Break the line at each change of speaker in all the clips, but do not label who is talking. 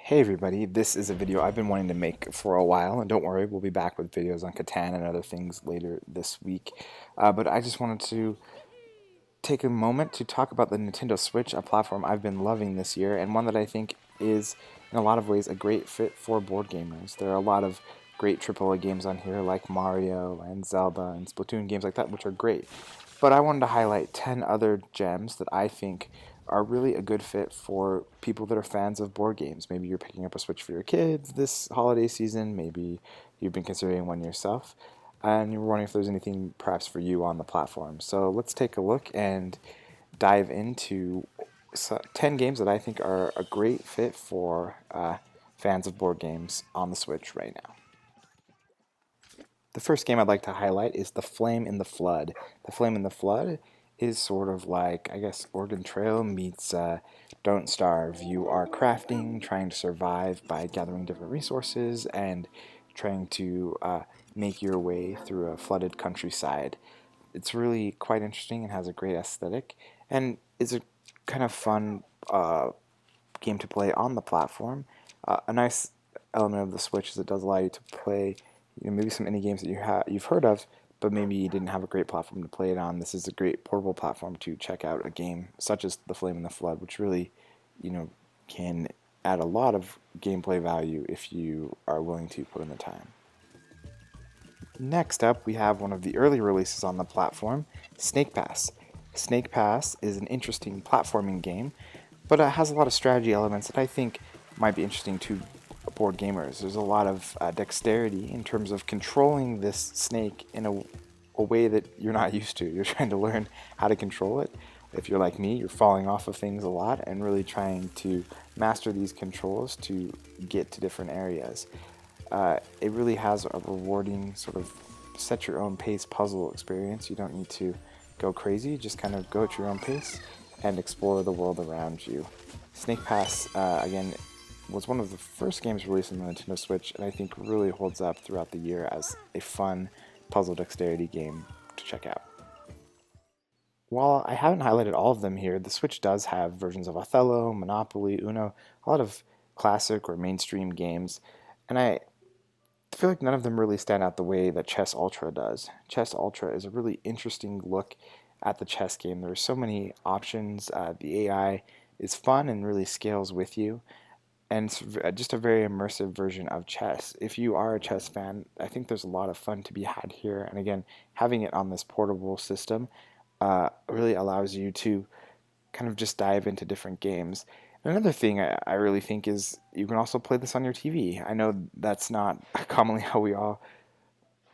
Hey everybody, this is a video I've been wanting to make for a while, and don't worry, we'll be back with videos on Catan and other things later this week. But I just wanted to take a moment to talk about the Nintendo Switch, a platform I've been loving this year, and one that I think is, in a lot of ways, a great fit for board gamers. There are a lot of great AAA games on here, like Mario and Zelda and Splatoon games like that, which are great. But I wanted to highlight 10 other gems that I think are really a good fit for people that are fans of board games. Maybe you're picking up a Switch for your kids this holiday season, maybe you've been considering one yourself, and you're wondering if there's anything perhaps for you on the platform. So let's take a look and dive into 10 games that I think are a great fit for fans of board games on the Switch right now. The first game I'd like to highlight is The Flame in the Flood. The Flame in the Flood is sort of like, I guess, Oregon Trail meets Don't Starve. You are crafting, trying to survive by gathering different resources and trying to make your way through a flooded countryside. It's really quite interesting and has a great aesthetic, and is a kind of fun game to play on the platform. A nice element of the Switch is it does allow you to play, maybe some indie games that you've heard of, but maybe you didn't have a great platform to play it on. This is a great portable platform to check out a game such as The Flame and the Flood, which really, can add a lot of gameplay value if you are willing to put in the time. Next up, we have one of the early releases on the platform, Snake Pass. Snake Pass is an interesting platforming game, but it has a lot of strategy elements that I think might be interesting to board gamers. There's a lot of dexterity in terms of controlling this snake in a way that you're not used to. You're trying to learn how to control it. If you're like me, you're falling off of things a lot and really trying to master these controls to get to different areas. It really has a rewarding sort of set your own pace puzzle experience. You don't need to go crazy, just kind of go at your own pace and explore the world around you. Snake Pass, again, was one of the first games released on the Nintendo Switch, and I think really holds up throughout the year as a fun puzzle dexterity game to check out. While I haven't highlighted all of them here, the Switch does have versions of Othello, Monopoly, Uno, a lot of classic or mainstream games, and I feel like none of them really stand out the way that Chess Ultra does. Chess Ultra is a really interesting look at the chess game. There are so many options. The AI is fun and really scales with you, and it's just a very immersive version of chess. If you are a chess fan, I think there's a lot of fun to be had here. And again, having it on this portable system really allows you to kind of just dive into different games. Another thing I really think is you can also play this on your TV. I know that's not commonly how we all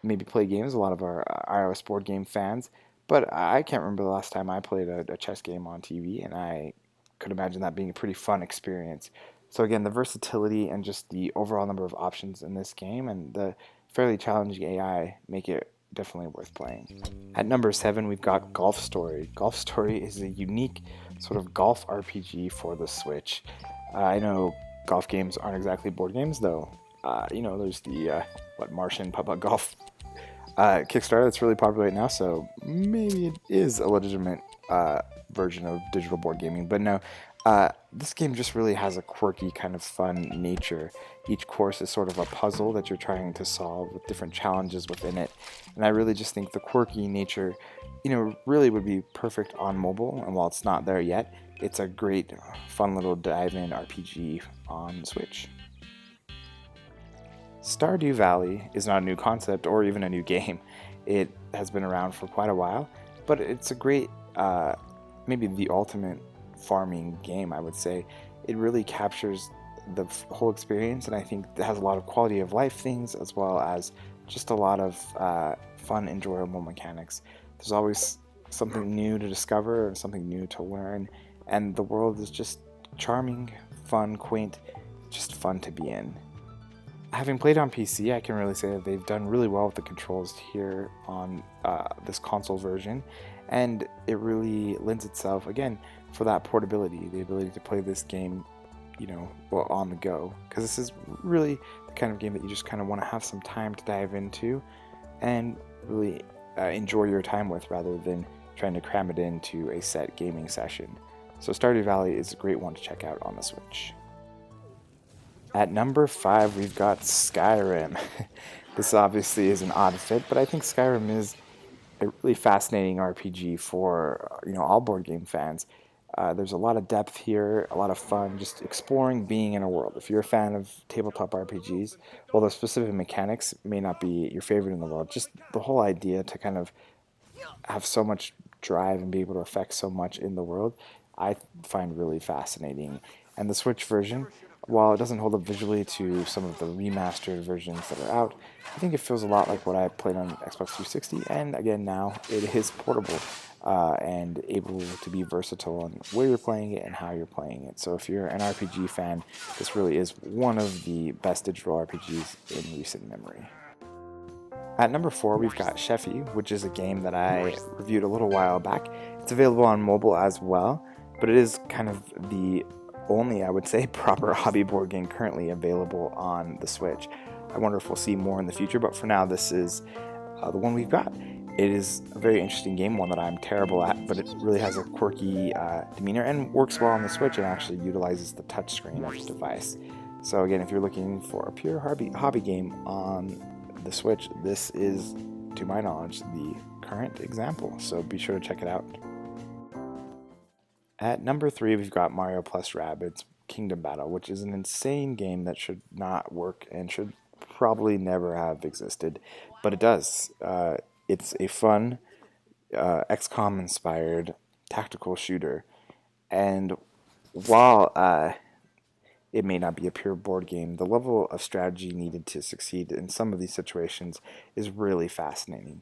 maybe play games, a lot of our iOS board game fans, but I can't remember the last time I played a chess game on TV, and I could imagine that being a pretty fun experience. So again, the versatility and just the overall number of options in this game and the fairly challenging AI make it definitely worth playing. At number 7, we've got Golf Story. Golf Story is a unique sort of golf RPG for the Switch. I know golf games aren't exactly board games, though. There's the Martian Putt-Putt Golf Kickstarter that's really popular right now, so maybe it is a legitimate version of digital board gaming. But no, this game just really has a quirky kind of fun nature. Each course is sort of a puzzle that you're trying to solve with different challenges within it. And I really just think the quirky nature, really would be perfect on mobile. And while it's not there yet, it's a great, fun little dive-in RPG on Switch. Stardew Valley is not a new concept or even a new game. It has been around for quite a while, but it's a great, maybe the ultimate farming game, I would say. It really captures the whole experience, and I think it has a lot of quality of life things as well as just a lot of fun, enjoyable mechanics. There's always something new to discover and something new to learn, and the world is just charming, fun, quaint, just fun to be in. Having played on PC, I can really say that they've done really well with the controls here on this console version, and it really lends itself, again, for that portability, the ability to play this game, on the go, because this is really the kind of game that you just kind of want to have some time to dive into and really enjoy your time with rather than trying to cram it into a set gaming session. So Stardew Valley is a great one to check out on the Switch. At number 5, we've got Skyrim. This obviously is an odd fit, but I think Skyrim is a really fascinating RPG for all board game fans. There's a lot of depth here, a lot of fun, just exploring being in a world. If you're a fan of tabletop RPGs, well, the specific mechanics may not be your favorite in the world. Just the whole idea to kind of have so much drive and be able to affect so much in the world, I find really fascinating. And the Switch version, while it doesn't hold up visually to some of the remastered versions that are out, I think it feels a lot like what I played on Xbox 360. And again, now it is portable and able to be versatile on where you're playing it and how you're playing it. So if you're an RPG fan, this really is one of the best digital RPGs in recent memory. At number 4, we've got Chevy, which is a game that I reviewed a little while back. It's available on mobile as well, but it is kind of the only, I would say, proper hobby board game currently available on the Switch. I wonder if we'll see more in the future, but for now, this is the one we've got. It is a very interesting game, one that I'm terrible at, but it really has a quirky demeanor and works well on the Switch and actually utilizes the touchscreen of the device. So again, if you're looking for a pure hobby game on the Switch, this is, to my knowledge, the current example, so be sure to check it out. At number 3, we've got Mario plus Rabbids Kingdom Battle, which is an insane game that should not work and should probably never have existed, but it does. It's a fun, XCOM inspired tactical shooter, and while it may not be a pure board game, the level of strategy needed to succeed in some of these situations is really fascinating.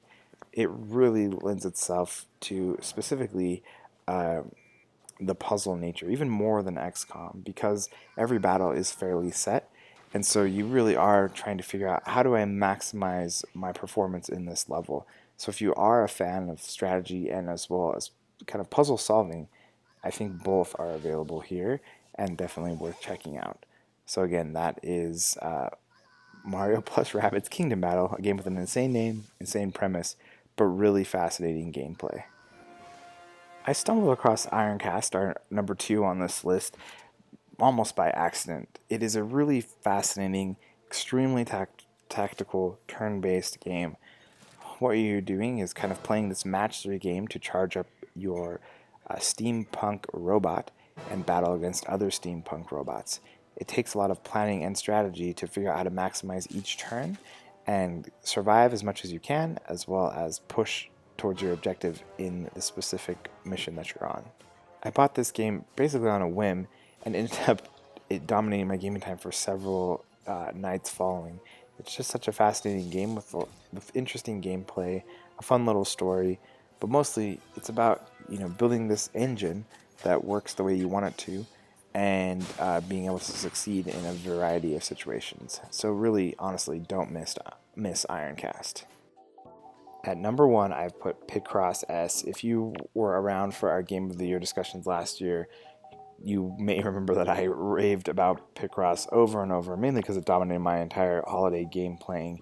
It really lends itself to specifically the puzzle nature, even more than XCOM, because every battle is fairly set, and so you really are trying to figure out, how do I maximize my performance in this level? So if you are a fan of strategy and as well as kind of puzzle solving, I think both are available here and definitely worth checking out. So again, that is Mario plus Rabbids Kingdom Battle, a game with an insane name, insane premise, but really fascinating gameplay. I stumbled across Ironcast, our number 2 on this list, almost by accident. It is a really fascinating, extremely tactical, turn-based game. What you're doing is kind of playing this match 3 game to charge up your steampunk robot and battle against other steampunk robots. It takes a lot of planning and strategy to figure out how to maximize each turn and survive as much as you can, as well as push towards your objective in the specific mission that you're on. I bought this game basically on a whim and ended up dominating my gaming time for several nights following. It's just such a fascinating game with interesting gameplay, a fun little story, but mostly it's about building this engine that works the way you want it to, and being able to succeed in a variety of situations. So really, honestly, don't miss Ironcast. At number 1, I've put Picross S. If you were around for our Game of the Year discussions last year, you may remember that I raved about Picross over and over, mainly because it dominated my entire holiday game playing.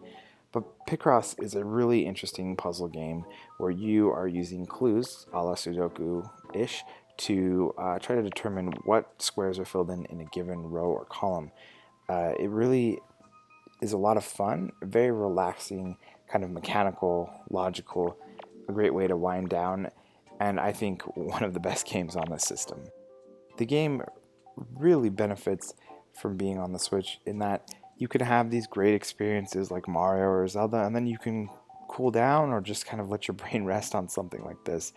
But Picross is a really interesting puzzle game where you are using clues, a la Sudoku-ish, to try to determine what squares are filled in a given row or column. It really is a lot of fun, very relaxing, kind of mechanical, logical, a great way to wind down, and I think one of the best games on this system. The game really benefits from being on the Switch in that you can have these great experiences like Mario or Zelda, and then you can cool down or just kind of let your brain rest on something like this.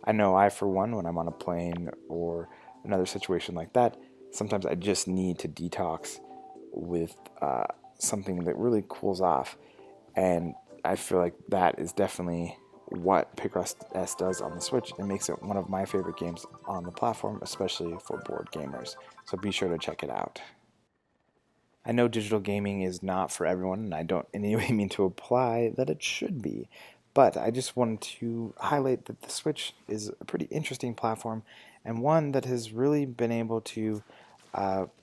I know I, for one, when I'm on a plane or another situation like that, sometimes I just need to detox with something that really cools off, and I feel like that is definitely what Picross S does on the Switch. It makes it one of my favorite games on the platform, especially for board gamers, so be sure to check it out. I know digital gaming is not for everyone, and I don't in any way mean to imply that it should be, but I just wanted to highlight that the Switch is a pretty interesting platform, and one that has really been able to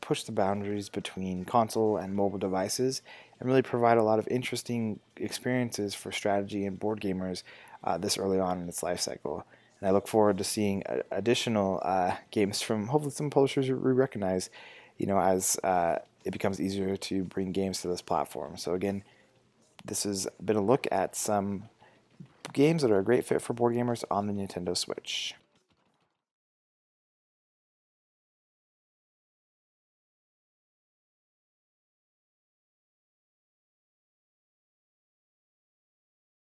push the boundaries between console and mobile devices and really provide a lot of interesting experiences for strategy and board gamers this early on in its life cycle. And I look forward to seeing additional games from hopefully some publishers we recognize as it becomes easier to bring games to this platform. So again, this has been a look at some games that are a great fit for board gamers on the Nintendo Switch.